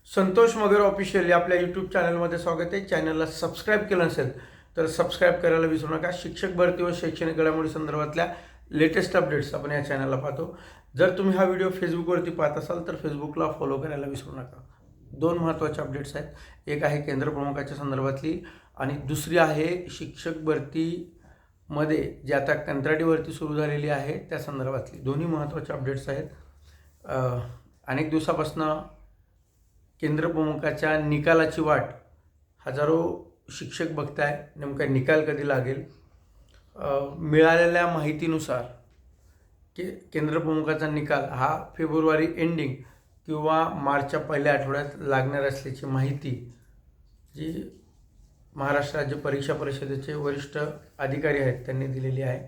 संतोष मगर official या आपल्या YouTube चॅनलमध्ये स्वागत आहे. चॅनलला सबस्क्राईब केलं नसेल तर सबस्क्राईब करायला विसरू नका. शिक्षक भरती व शैक्षणिक घडामोडी संदर्भातल्या लेटेस्ट अपडेट्स आपण या चॅनलला पाहतो. जर तुम्ही हा व्हिडिओ फेसबुकवरती पाहत असाल तर फेसबुकला फॉलो करायला विसरू नका. दोन महत्त्वाचे अपडेट्स आहेत. एक आहे केंद्र प्रमुखाच्या संदर्भातली आणि दुसरी आहे शिक्षक भरतीमध्ये जी आता कंत्राटी भरती सुरू झालेली आहे त्या संदर्भातली. दोन्ही महत्त्वाचे अपडेट्स आहेत. अनेक दिवसापासून केंद्र प्रमुखाच्या निकालाची वाट हजारो शिक्षक बघताय. नेमका निकाल कधी लागेल? मिळालेल्या माहितीनुसार केंद्र प्रमुखाचा निकाल हा फेब्रुवारी एंडिंग किंवा मार्चच्या पहिल्या आठवड्यात लागणार असल्याची माहिती जी महाराष्ट्र राज्य परीक्षा परिषदेचे वरिष्ठ अधिकारी आहेत त्यांनी दिलेली आहे.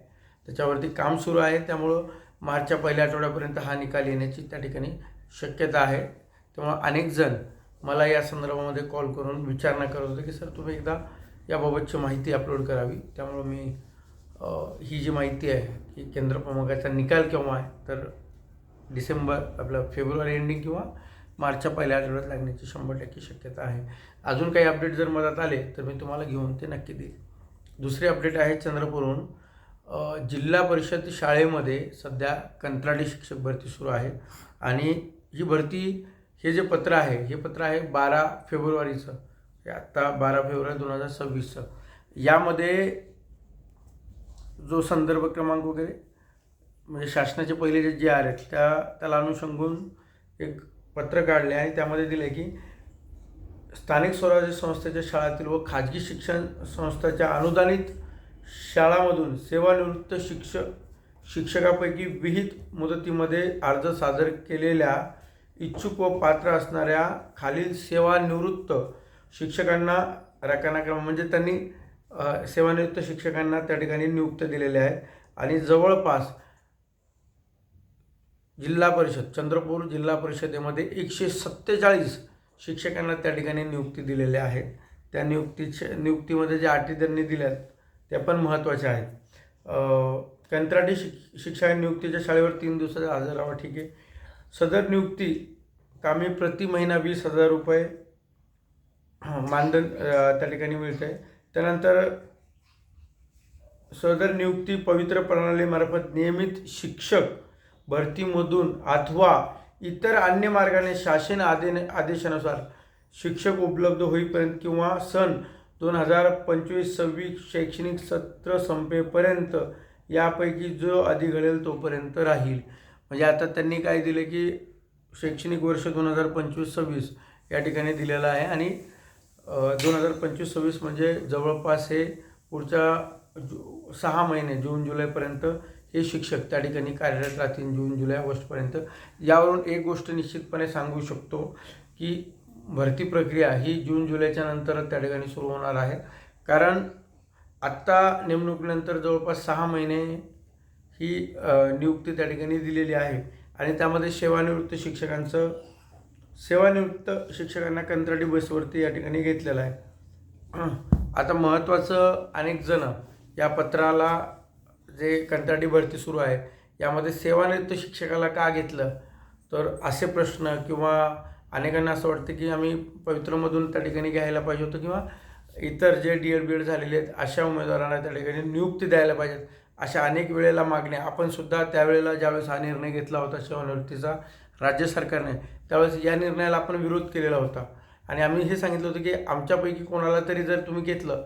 त्याच्यावरती काम सुरू आहे. त्यामुळं मार्चच्या पहिल्या आठवड्यापर्यंत हा निकाल येण्याची त्या ठिकाणी शक्यता आहे. त्यामुळं अनेक जण मला या संदर्भामध्ये कॉल करून विचारणा करत होते की सर तुम्ही एकदा याबाबतची माहिती अपलोड करावी. त्यामुळं मी ही जी माहिती आहे की केंद्र प्रमुखाचा निकाल केव्हा आहे तर फेब्रुवारी एंडिंग किंवा मार्चच्या पहिल्या आठवड्यात लागण्याची 100% शक्यता आहे. अजून काही अपडेट जर मदत आले तर मी तुम्हाला घेऊन ते नक्की देईल. दुसरी अपडेट आहे चंद्रपूरहून. जिल्हा परिषद शाळेमध्ये सध्या कंत्राटी शिक्षक भरती सुरू आहे आणि ही भरती हे जे पत्र आहे हे पत्र आहे 12 फेब्रुवारीचं. हे आत्ता 12 फेब्रुवारी 2026चं. यामध्ये जो संदर्भ क्रमांक वगैरे म्हणजे शासनाचे पहिले जे आर आहेत त्याला अनुषंगून एक पत्र काढले आणि त्यामध्ये दिले की स्थानिक स्वराज्य संस्थेच्या शाळातील व खाजगी शिक्षण संस्थांच्या अनुदानित शाळांमधून सेवानिवृत्त शिक्षकापैकी विहित मुदतीमध्ये अर्ज सादर केलेल्या इच्छुक व पात्र असणाऱ्या खालील सेवानिवृत्त शिक्षकांना रकानाक्रम म्हणजे त्यांनी सेवानिवृत्त शिक्षकांना त्या ठिकाणी नियुक्त दिलेले आहेत आणि जवळपास जिल्हा परिषद चंद्रपूर जिल्हा परिषदेमध्ये 147 शिक्षकांना त्या ठिकाणी नियुक्ती दिलेल्या आहेत. त्या नियुक्तीमध्ये ज्या अटी त्यांनी दिल्यात त्या पण महत्त्वाच्या आहेत. कंत्राटी शिक्षक नियुक्तीच्या शाळेवर 3 दिवसाचा हजर राहावा. ठीक आहे. सदर नियुक्ती कामी प्रति महिना 20,000 रुपये मानधन त्या ठिकाणी मिळते. त्यानंतर सदर नियुक्ती पवित्र प्रणालीमार्फत नियमित शिक्षक भरतीमधून अथवा इतर अन्य मार्गाने शासन आदेशानुसार शिक्षक उपलब्ध होईपर्यंत किंवा सन 2025-26 शैक्षणिक सत्र संपेपर्यंत यापैकी जो आधी घडेल तोपर्यंत राहील. म्हणजे आता त्यांनी काय दिले की शैक्षणिक वर्ष 2025-26 या ठिकाणी दिलेलं आहे आणि 2025-26 म्हणजे जवळपास हे पुढच्या 6 महिने जून जुलैपर्यंत हे शिक्षक त्या ठिकाणी कार्यरत राहतील. जून जुलै ऑगस्टपर्यंत. यावरून एक गोष्ट निश्चितपणे सांगू शकतो की भरती प्रक्रिया ही जून जुलैच्या नंतर त्या ठिकाणी सुरू होणार आहे. कारण आत्ता नेमणुकीनंतर जवळपास 6 महिने ही नियुक्ती त्या ठिकाणी दिलेली आहे आणि त्यामध्ये सेवानिवृत्त शिक्षकांना कंत्राटी बसवरती या ठिकाणी घेतलेलं आहे. आता महत्त्वाचं अनेक जण या पत्राला जे कंत्राटी भरती सुरू आहे यामध्ये सेवानिवृत्त शिक्षकाला का घेतलं तर असे प्रश्न किंवा अनेकांना असं वाटतं की आम्ही पवित्रमधून त्या ठिकाणी घ्यायला पाहिजे होतं किंवा इतर जे DED BED झालेले आहेत अशा उमेदवारांना त्या ठिकाणी नियुक्ती द्यायला पाहिजेत. अशा अनेक वेळेला मागण्या आपण सुद्धा त्यावेळेला ज्यावेळेस हा निर्णय घेतला होता सेवानिवृत्तीचा राज्य सरकारने त्यावेळेस या निर्णयाला आपण विरोध केलेला होता आणि आम्ही हे सांगितलं होतं की आमच्यापैकी कोणाला तरी जर तुम्ही घेतलं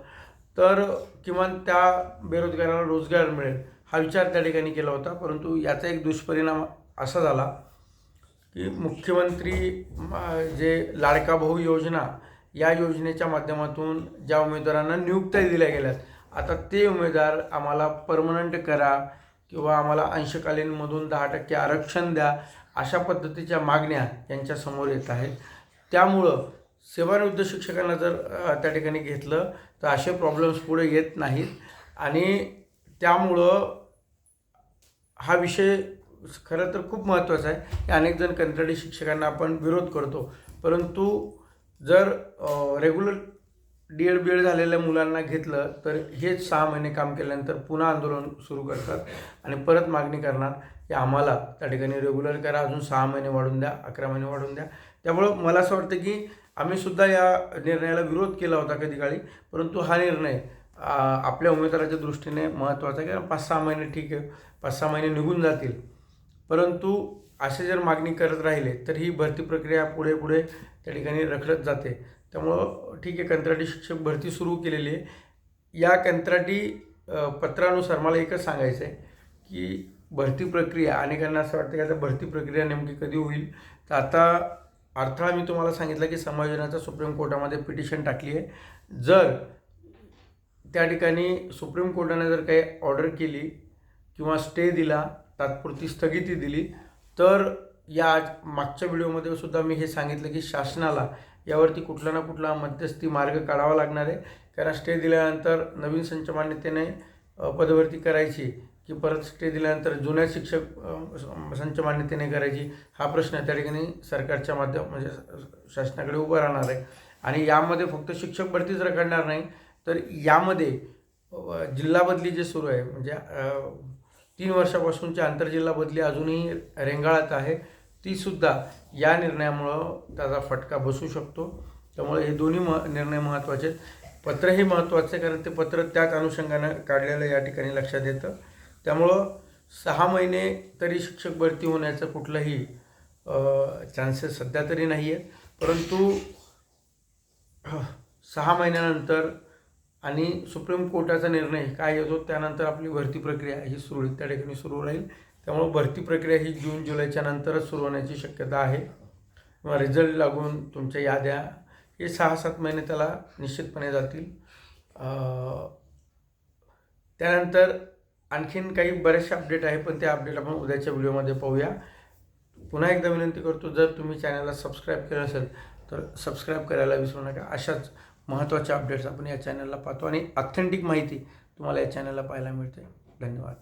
तर किमान त्या बेरोजगाराला रोजगार मिळेल हा विचार त्या ठिकाणी केला होता. परंतु याचा एक दुष्परिणाम असा झाला की मुख्यमंत्री जे लाडका भाऊ योजना या योजनेच्या माध्यमातून ज्या उमेदवारांना नियुक्त्या दिल्या गेल्यात आता ते उमेदवार आम्हाला परमनंट करा किंवा आम्हाला अंशकालीनमधून 10% आरक्षण द्या अशा पद्धतीच्या मागण्या यांच्यासमोर येत आहेत. त्यामुळं सेवानिवृत्त शिक्षकांना जर त्या ठिकाणी घेतलं तर असे प्रॉब्लेम्स पुढे येत नाहीत आणि त्यामुळं हा विषय खरं तर खूप महत्त्वाचा आहे की अनेक जण कंत्राटी शिक्षकांना आपण विरोध करतो. परंतु जर रेग्युलर DED BED झालेल्या मुलांना घेतलं तर हेच 6 महिने काम केल्यानंतर पुन्हा आंदोलन सुरू करतात आणि परत मागणी करणार की आम्हाला त्या ठिकाणी रेग्युलर करा, अजून 6 महिने वाढून द्या, 11 महिने वाढून द्या. त्यामुळं मला असं वाटतं की आम्हीसुद्धा या निर्णयाला विरोध केला होता कधी काळी, परंतु हा निर्णय आपल्या उमेदवाराच्या दृष्टीने महत्त्वाचा आहे. कारण 5-6 महिने ठीक आहे, 5-6 महिने निघून जातील, परंतु असे जर मागणी करत राहिले तर ही भरती प्रक्रिया पुढे पुढे त्या ठिकाणी रखडत जाते. त्यामुळं ठीक आहे, कंत्राटी शिक्षक भरती सुरू केलेली आहे. या कंत्राटी पत्रानुसार मला एकच सांगायचं आहे की भरती प्रक्रिया, अनेकांना असं वाटतं की आता भरती प्रक्रिया नेमकी कधी होईल. तर आता अडथळा मी तुम्हाला सांगितलं की समायोजनाचा सुप्रीम कोर्टामध्ये पिटिशन टाकली आहे. जर त्या ठिकाणी सुप्रीम कोर्टाने जर काही ऑर्डर केली किंवा स्टे दिला, तात्पुरती स्थगिती दिली, तर या मागच्या व्हिडिओमध्ये सुद्धा मी हे सांगितलं की शासनाला यावरती कुठला ना कुठला मध्यस्थी मार्ग काढावा लागणार आहे. कारण स्टे दिल्यानंतर नवीन संच मान्यतेने पदभरती करायची की परत स्टे दिल्यानंतर जुन्या शिक्षक संच मान्यतेने करायची, हा प्रश्न त्या ठिकाणी सरकारच्या म्हणजे शासनाकडे उभा राहणार आहे. आणि यामध्ये फक्त शिक्षक भरतीच रखडणार नाही, तर यामध्ये जिल्हा बदली जे सुरू आहे, म्हणजे 3 वर्षापासूनची आंतरजिल्हा बदली अजूनही रेंगाळत आहे, तीसुद्धा या निर्णयामुळं त्याचा फटका बसू शकतो. त्यामुळे हे दोन्ही निर्णय महत्त्वाचे आहेत. पत्रही महत्त्वाचं आहे, कारण ते पत्र त्याच अनुषंगानं काढलेलं या ठिकाणी लक्षात येतं. त्यामुळं 6 महिने तरी शिक्षक भरती होण्याचं कुठलंही चान्सेस सध्या तरी नाही आहेत, परंतु 6 महिन्यानंतर आणि सुप्रीम कोर्टाचा निर्णय काय येतो त्यानंतर आपली भरती प्रक्रिया ही सुरळीत त्या ठिकाणी सुरू राहील. त्यामुळे भरती प्रक्रिया ही जून-जुलैच्या नंतरच सुरू होण्याची शक्यता आहे. किंवा रिझल्ट लागून तुमच्या याद्या हे 6-7 महिने त्याला निश्चितपणे जातील. त्यानंतर आणखीन काही बरेचसे अपडेट आहे, पण ते अपडेट आपण उद्याच्या व्हिडिओमध्ये पाहूया. पुन्हा एकदा विनंती करतो, जर तुम्ही चॅनलला सबस्क्राईब केलं असेल तर सबस्क्राईब करायला विसरू नका. अशाच महत्त्वाच्या अपडेट्स आपण या चॅनलला पाहतो आणि ऑथेंटिक माहिती तुम्हाला या चॅनलला पाहायला मिळते. धन्यवाद.